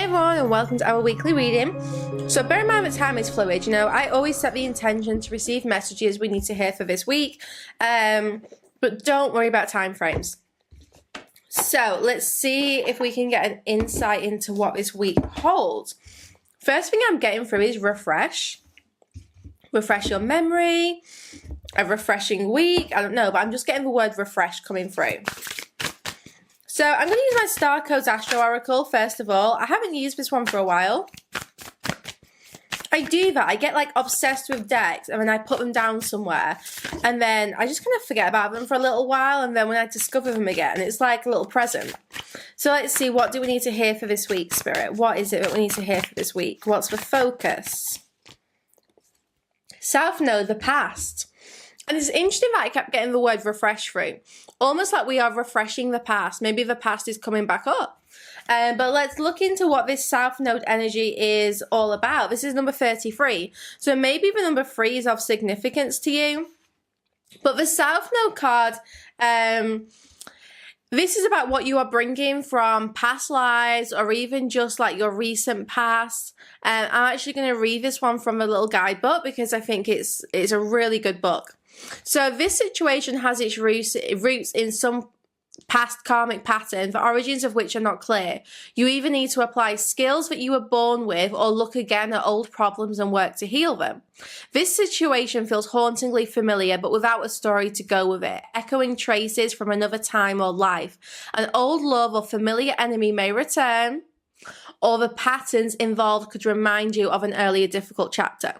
everyone and welcome to our weekly reading. So bear in mind that time is fluid, you know, I always set the intention to receive messages we need to hear for this week, but don't worry about time frames. So let's see if we can get an insight into what this week holds. First thing I'm getting through is refresh your memory, a refreshing week, I don't know, but I'm just getting the word refresh coming through. So I'm going to use my Star Codes Astro Oracle first of all. I haven't used this one for a while. I do that. I get like obsessed with decks and then I put them down somewhere and then I just kind of forget about them for a little while, and then when I discover them again, it's like a little present. So let's see, what do we need to hear for this week, Spirit? What is it that we need to hear for this week? What's the focus? South Node, the past. And it's interesting that I kept getting the word refresh through. Almost like we are refreshing the past. Maybe the past is coming back up. But let's look into what this South Node energy is all about. This is number 33. So maybe the number 3 is of significance to you. But the South Node card, this is about what you are bringing from past lives or even just like your recent past. I'm actually going to read this one from a little guidebook because I think it's a really good book. So this situation has its roots in some past karmic pattern, the origins of which are not clear. You either need to apply skills that you were born with or look again at old problems and work to heal them. This situation feels hauntingly familiar but without a story to go with it, echoing traces from another time or life. An old love or familiar enemy may return, or the patterns involved could remind you of an earlier difficult chapter.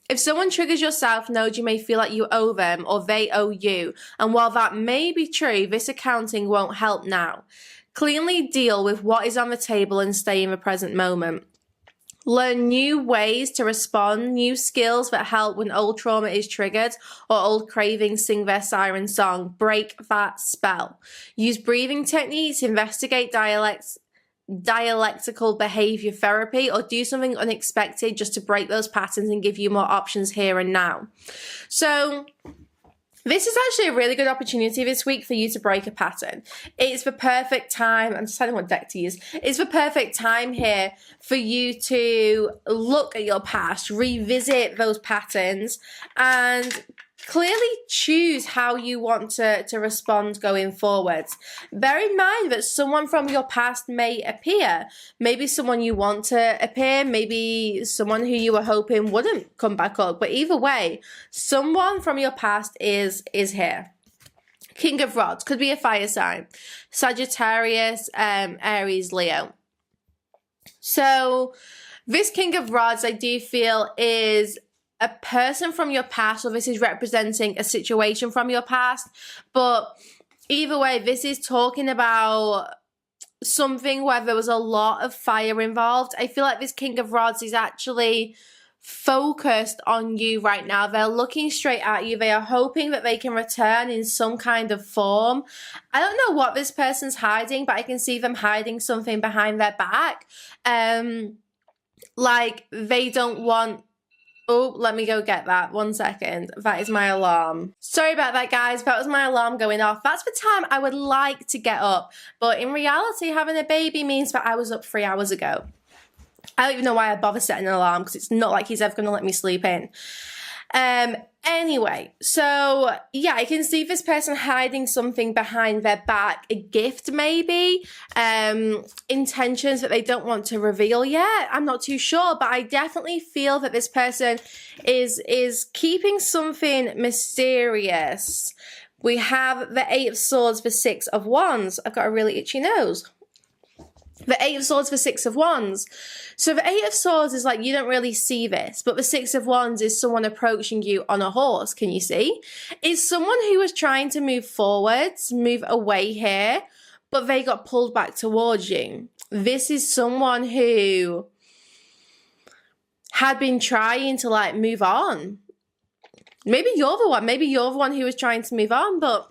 If someone triggers your South Node, you may feel like you owe them or they owe you. And while that may be true, this accounting won't help now. Cleanly deal with what is on the table and stay in the present moment. Learn new ways to respond, new skills that help when old trauma is triggered or old cravings sing their siren song. Break that spell. Use breathing techniques, investigate dialectical behavior therapy, or do something unexpected just to break those patterns and give you more options here and now. So this is actually a really good opportunity this week for you to break a pattern. It's the perfect time, I'm deciding what deck to use. It's the perfect time here for you to look at your past, revisit those patterns, and clearly choose how you want to respond going forwards. Bear in mind that someone from your past may appear. Maybe someone you want to appear, maybe someone who you were hoping wouldn't come back up. But either way, someone from your past is here. King of Rods could be a fire sign. Sagittarius, Aries, Leo. So this King of Rods, I do feel, is a person from your past, or this is representing a situation from your past. But either way, this is talking about something where there was a lot of fire involved. I feel like this King of Rods is actually focused on you right now. They're looking straight at you. They are hoping that they can return in some kind of form. I don't know what this person's hiding, but I can see them hiding something behind their back. Like they don't want... Oh, let me go get that. 1 second. That is my alarm. Sorry about that, guys. That was my alarm going off. That's the time I would like to get up. But in reality, having a baby means that I was up 3 hours ago. I don't even know why I bother setting an alarm, because it's not like he's ever going to let me sleep in. Anyway, so yeah, I can see this person hiding something behind their back, a gift maybe, intentions that they don't want to reveal yet. I'm not too sure, but I definitely feel that this person is keeping something mysterious. We have the 8 of Swords, the 6 of Wands. I've got a really itchy nose. The 8 of Swords, the 6 of Wands. So the 8 of Swords is like, you don't really see this, but the 6 of Wands is someone approaching you on a horse. Can you see? It's someone who was trying to move forwards, move away here, but they got pulled back towards you. This is someone who had been trying to like move on. Maybe you're the one. Maybe you're the one who was trying to move on, but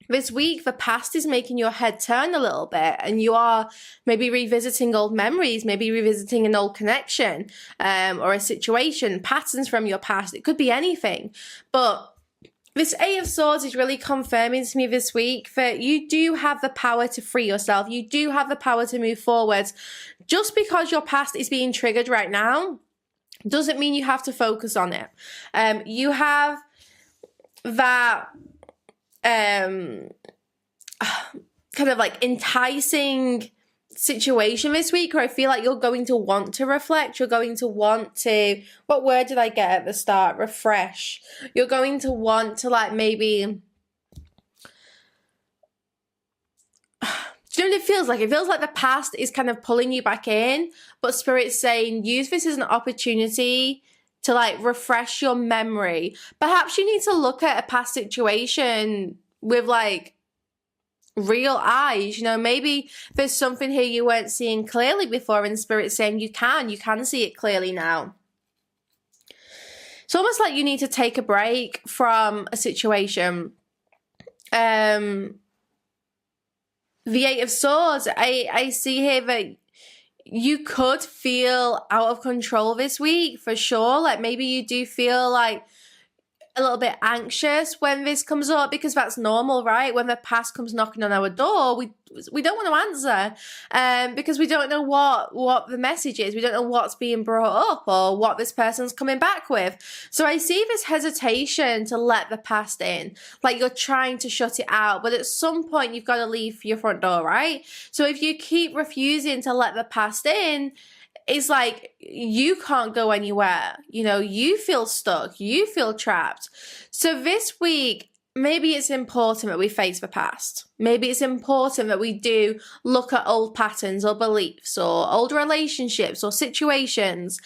this week, the past is making your head turn a little bit, and you are maybe revisiting old memories, maybe revisiting an old connection, or a situation, patterns from your past. It could be anything, but This Eight of Swords is really confirming to me this week that you do have the power to free yourself. You do have the power to move forward. Just because your past is being triggered right now doesn't mean you have to focus on it. You have that kind of like enticing situation this week where I feel like you're going to want to reflect. You're going to want to, what word did I get at the start? Refresh. You're going to want to like maybe, do you know what it feels like? It feels like the past is kind of pulling you back in, but Spirit's saying use this as an opportunity to like refresh your memory. Perhaps you need to look at a past situation with like real eyes. You know, maybe there's something here you weren't seeing clearly before, and Spirit's saying you can see it clearly now. It's almost like you need to take a break from a situation. The Eight of Swords, I see here that you could feel out of control this week for sure. Like maybe you do feel like a little bit anxious when this comes up, because that's normal, right? When the past comes knocking on our door, we don't want to answer because we don't know what the message is. We don't know what's being brought up or what this person's coming back with. So I see this hesitation to let the past in, like you're trying to shut it out, but at some point you've got to leave your front door, right? So if you keep refusing to let the past in, it's like you can't go anywhere. You know, you feel stuck, you feel trapped. So this week, maybe it's important that we face the past. Maybe it's important that we do look at old patterns or beliefs or old relationships or situations.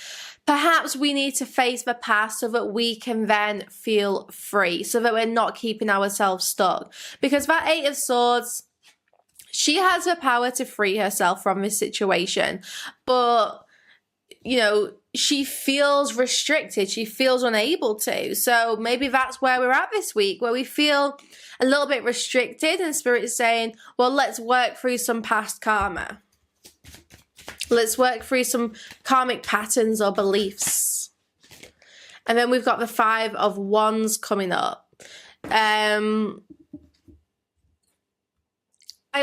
Perhaps we need to face the past so that we can then feel free, so that we're not keeping ourselves stuck. Because that Eight of Swords, she has the power to free herself from this situation, but you know, she feels restricted. She feels unable to. So maybe that's where we're at this week, where we feel a little bit restricted, and Spirit is saying, well, let's work through some past karma. Let's work through some karmic patterns or beliefs. And then we've got the Five of Wands coming up. I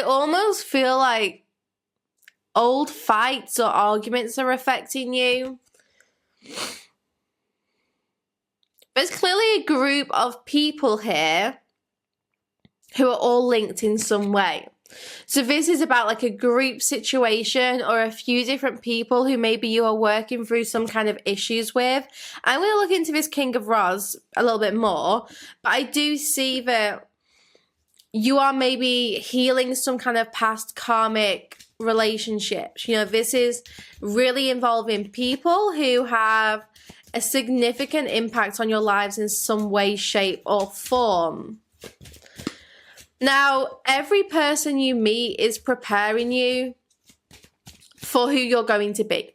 almost feel like old fights or arguments are affecting you. There's clearly a group of people here who are all linked in some way. So this is about like a group situation or a few different people who maybe you are working through some kind of issues with. I'm going to look into this King of Rods a little bit more, but I do see that you are maybe healing some kind of past karmic relationships. You know, this is really involving people who have a significant impact on your lives in some way, shape, or form. Now, every person you meet is preparing you for who you're going to be.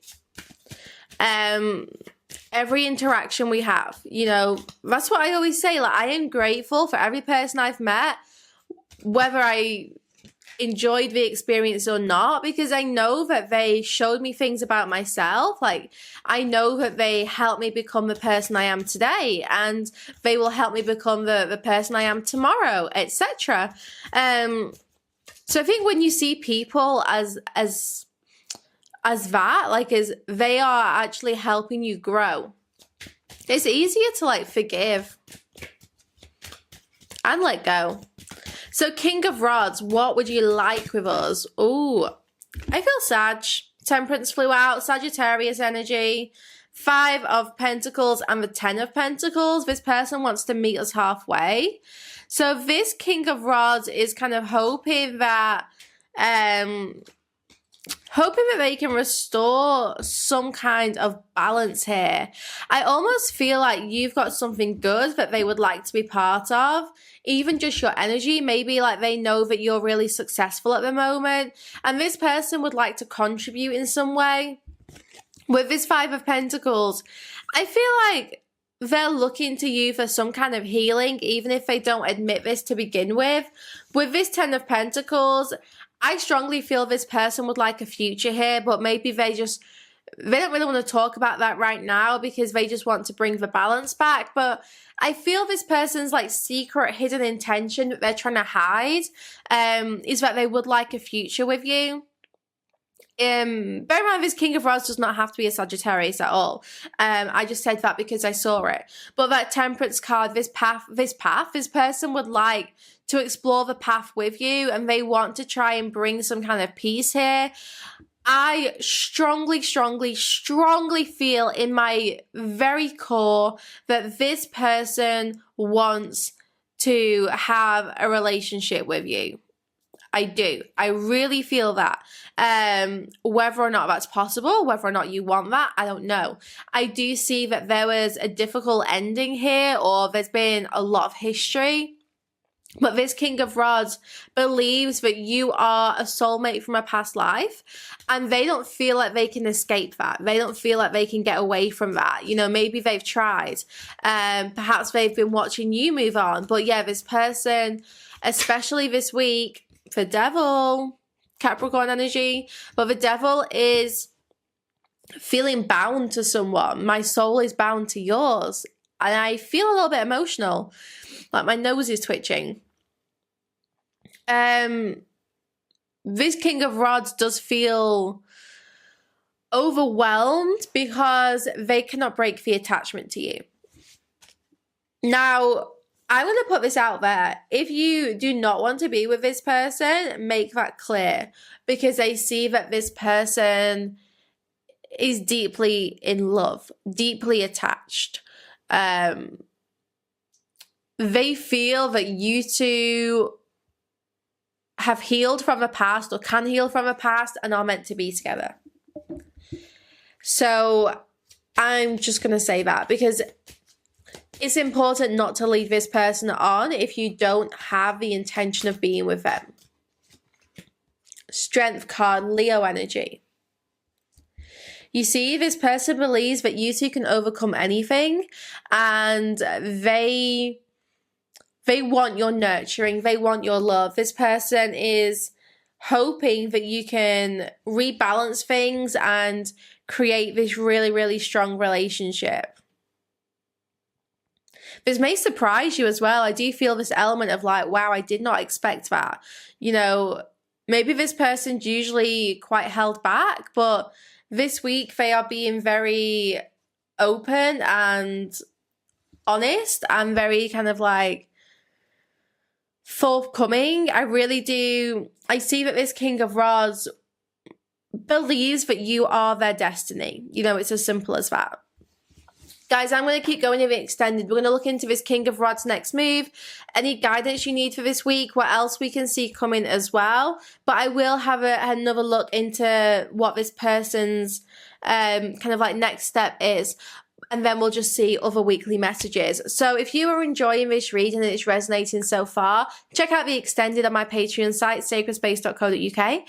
Every interaction we have, you know, that's what I always say. Like, I am grateful for every person I've met, whether I enjoyed the experience or not, because I know that they showed me things about myself. Like, I know that they helped me become the person I am today, and they will help me become the person I am tomorrow, etc. So I think when you see people as that, like, as they are actually helping you grow, it's easier to like forgive and let go. So King of Rods, what would you like with us? Oh, I feel Sag. Temperance flew out. Sagittarius energy. Five of Pentacles and the Ten of Pentacles. This person wants to meet us halfway. So this King of Rods is kind of hoping that they can restore some kind of balance here. I almost feel like you've got something good that they would like to be part of. Even just your energy, maybe like they know that you're really successful at the moment, and this person would like to contribute in some way. With this Five of Pentacles, I feel like they're looking to you for some kind of healing, even if they don't admit this to begin with. With this Ten of Pentacles, I strongly feel this person would like a future here, but maybe they just they don't really want to talk about that right now because they just want to bring the balance back. But I feel this person's like secret hidden intention that they're trying to hide is that they would like a future with you. Bear in mind, this King of Rods does not have to be a Sagittarius at all. I just said that because I saw it. But that Temperance card, this person would like to explore the path with you, and they want to try and bring some kind of peace here. I strongly feel in my very core that this person wants to have a relationship with you. I do. I really feel that. Whether or not that's possible, whether or not you want that, I don't know. I do see that there was a difficult ending here, or there's been a lot of history. But this King of Rods believes that you are a soulmate from a past life, and they don't feel like they can escape that. They don't feel like they can get away from that. You know, maybe they've tried. Perhaps they've been watching you move on. But yeah, this person, especially this week, the Devil, Capricorn energy, but the Devil is feeling bound to someone. My soul is bound to yours. And I feel a little bit emotional, like my nose is twitching. This King of Rods does feel overwhelmed because they cannot break the attachment to you. Now, I'm going to put this out there. If you do not want to be with this person, make that clear, because I see that this person is deeply in love, deeply attached. They feel that you two have healed from the past, or can heal from the past, and are meant to be together. So I'm just going to say that, because it's important not to lead this person on if you don't have the intention of being with them. Strength card, Leo energy. You see, this person believes that you two can overcome anything, and they want your nurturing, they want your love. This person is hoping that you can rebalance things and create this really, really strong relationship. This may surprise you as well. I do feel this element of like, wow, I did not expect that. You know, maybe this person's usually quite held back, but this week they are being very open and honest and very kind of like forthcoming. I really do. I see that this King of Rods believes that you are their destiny. You know, it's as simple as that. Guys, I'm going to keep going with it extended. We're going to look into this King of Rods next move, any guidance you need for this week, what else we can see coming as well. But I will have another look into what this person's kind of like next step is. And then we'll just see other weekly messages. So if you are enjoying this reading and it's resonating so far, check out the extended on my Patreon site, sacredspace.co.uk.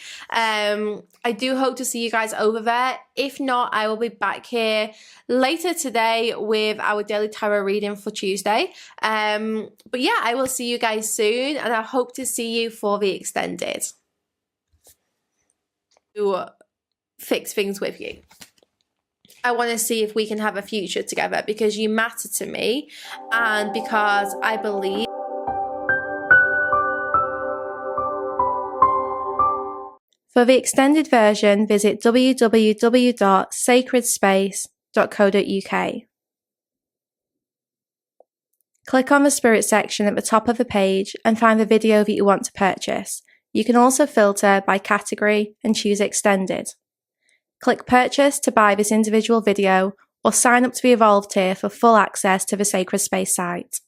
I do hope to see you guys over there. If not, I will be back here later today with our daily tarot reading for Tuesday. But yeah, I will see you guys soon, and I hope to see you for the extended to fix things with you. I want to see if we can have a future together, because you matter to me, and because I believe. For the extended version, visit www.sacredspace.co.uk. Click on the Spirit section at the top of the page and find the video that you want to purchase. You can also filter by category and choose Extended. Click Purchase to buy this individual video, or sign up to the Evolve tier for full access to the Sacred Space site.